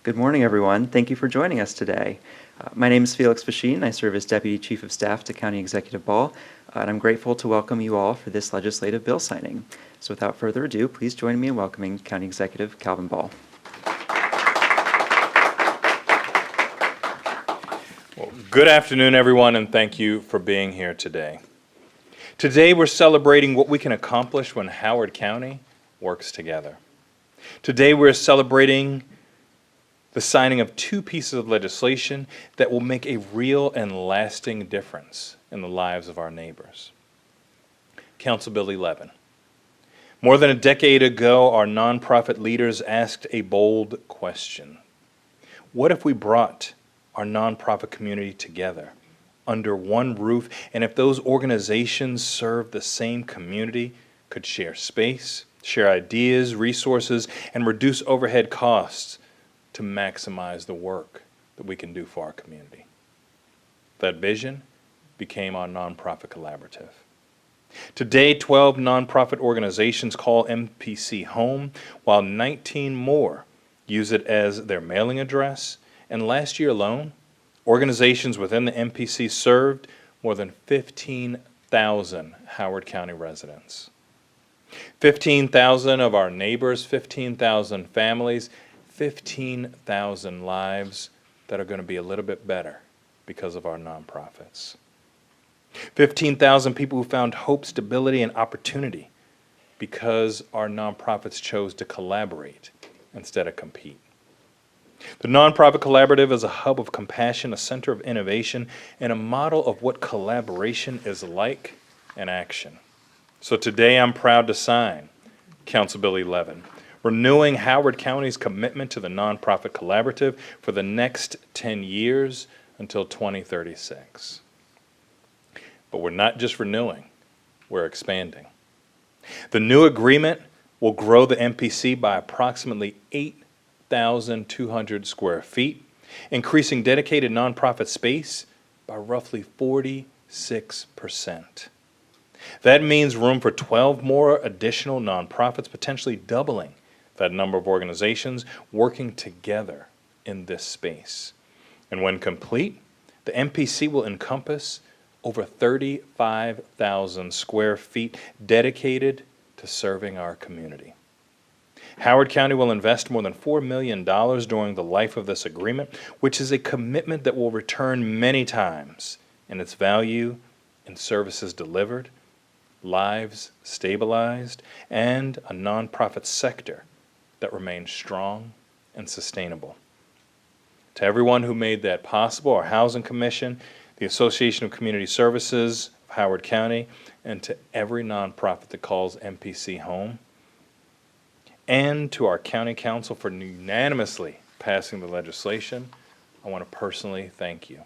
Good morning, everyone. Thank you for joining us today. My name is Felix Fasheen. I serve as Deputy Chief of Staff to County Executive Ball, and I'm grateful to welcome you all for this legislative bill signing. So without further ado, please join me in welcoming County Executive Calvin Ball. Well, good afternoon, everyone, and thank you for being here today. Today, we're celebrating what we can accomplish when Howard County works together. Today, we're celebrating the signing of two pieces of legislation that will make a real and lasting difference in the lives of our neighbors. Council Bill 11. More than a decade ago, our nonprofit leaders asked a bold question. What if we brought our nonprofit community together under one roof, and if those organizations serve the same community, could share space, share ideas, resources, and reduce overhead costs to maximize the work that we can do for our community? That vision became our nonprofit collaborative. Today, 12 nonprofit organizations call MPC home, while 19 more use it as their mailing address. And last year alone, organizations within the MPC served more than 15,000 Howard County residents. 15,000 of our neighbors, 15,000 families, 15,000 lives that are going to be a little bit better because of our nonprofits. 15,000 people who found hope, stability, and opportunity because our nonprofits chose to collaborate instead of compete. The Nonprofit Collaborative is a hub of compassion, a center of innovation, and a model of what collaboration is like in action. So today I'm proud to sign Council Bill 11, renewing Howard County's commitment to the Nonprofit Collaborative for the next 10 years until 2036. But we're not just renewing, we're expanding. The new agreement will grow the MPC by approximately 8,200 square feet, increasing dedicated nonprofit space by roughly 46%. That means room for 12 more additional nonprofits, potentially doubling that number of organizations working together in this space. And when complete, the MPC will encompass over 35,000 square feet dedicated to serving our community. Howard County will invest more than $4 million during the life of this agreement, which is a commitment that will return many times in its value in services delivered, lives stabilized, and a nonprofit sector that remains strong and sustainable. To everyone who made that possible, our Housing Commission, the Association of Community Services of Howard County, and to every nonprofit that calls MPC home, and to our County Council for unanimously passing the legislation, I want to personally thank you.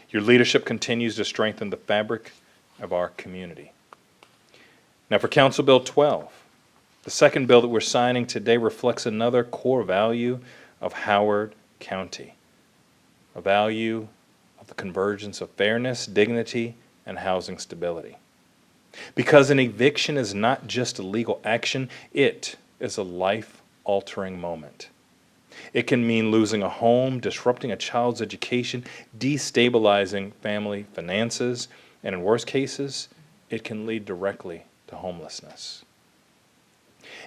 Your leadership continues to strengthen the fabric of our community. Now for Council Bill 12, the second bill that we're signing today reflects another core value of Howard County, a value of the convergence of fairness, dignity, and housing stability. Because an eviction is not just a legal action, it is a life-altering moment. It can mean losing a home, disrupting a child's education, destabilizing family finances, and in worst cases, it can lead directly to homelessness.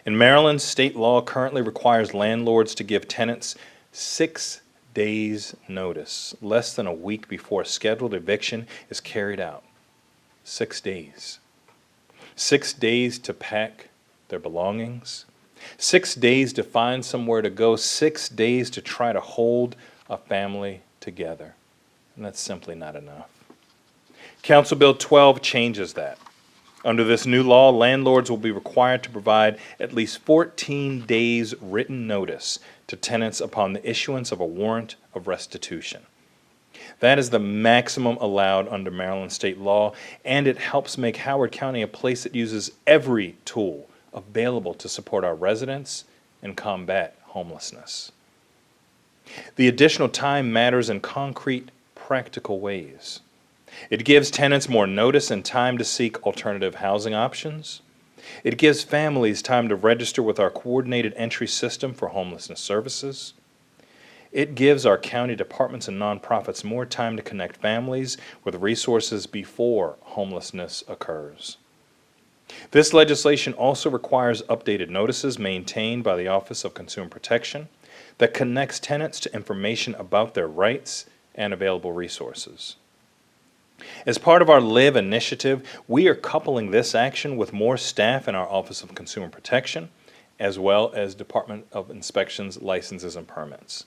In Maryland, state law currently requires landlords to give tenants 6 days' notice, less than a week before a scheduled eviction is carried out. 6 days. 6 days to pack their belongings. 6 days to find somewhere to go. 6 days to try to hold a family together. And that's simply not enough. Council Bill 12 changes that. Under this new law, landlords will be required to provide at least 14 days written notice to tenants upon the issuance of a warrant of restitution. That is the maximum allowed under Maryland state law, and it helps make Howard County a place that uses every tool available to support our residents and combat homelessness. The additional time matters in concrete, practical ways. It gives tenants more notice and time to seek alternative housing options. It gives families time to register with our coordinated entry system for homelessness services. It gives our county departments and nonprofits more time to connect families with resources before homelessness occurs. This legislation also requires updated notices maintained by the Office of Consumer Protection that connects tenants to information about their rights and available resources. As part of our LIVE initiative, we are coupling this action with more staff in our Office of Consumer Protection, as well as Department of Inspections, Licenses, and Permits.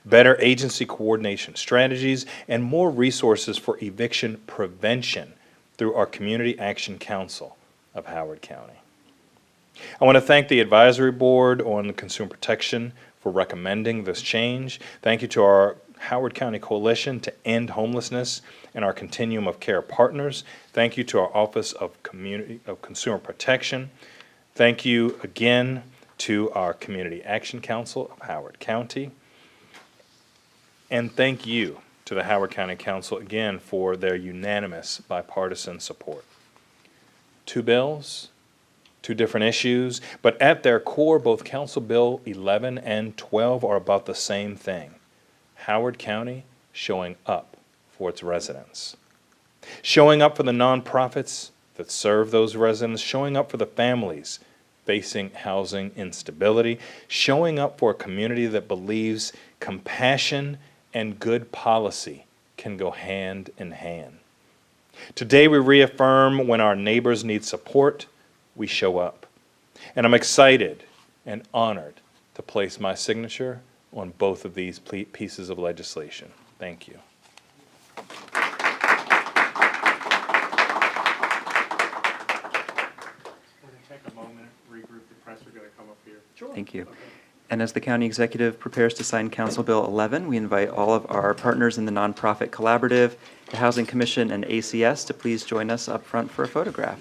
Better agency coordination strategies and more resources for eviction prevention through our Community Action Council of Howard County. I want to thank the Advisory Board on Consumer Protection for recommending this change. Thank you to our Howard County Coalition to End Homelessness and our Continuum of Care partners. Thank you to our Office of Consumer Protection. Thank you again to our Community Action Council of Howard County. And thank you to the Howard County Council again for their unanimous bipartisan support. Two bills, two different issues, but at their core, both Council Bill 11 and 12 are about the same thing. Howard County showing up for its residents. Showing up for the nonprofits that serve those residents, showing up for the families facing housing instability, showing up for a community that believes compassion and good policy can go hand in hand. Today we reaffirm when our neighbors need support, we show up. And I'm excited and honored to place my signature on both of these pieces of legislation. Thank you. We're going to take a moment, regroup the press. We're going to come up here. Sure. Thank you. Okay. And as the County Executive prepares to sign Council Bill 11, we invite all of our partners in the Nonprofit Collaborative, the Housing Commission, and ACS to please join us up front for a photograph.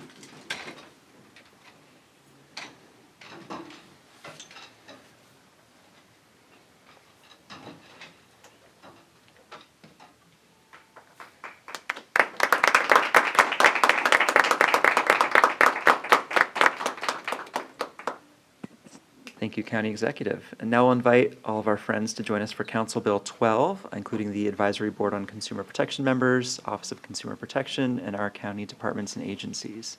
Thank you, County Executive. And now we'll invite all of our friends to join us for Council Bill 12, including the Advisory Board on Consumer Protection members, Office of Consumer Protection, and our county departments and agencies.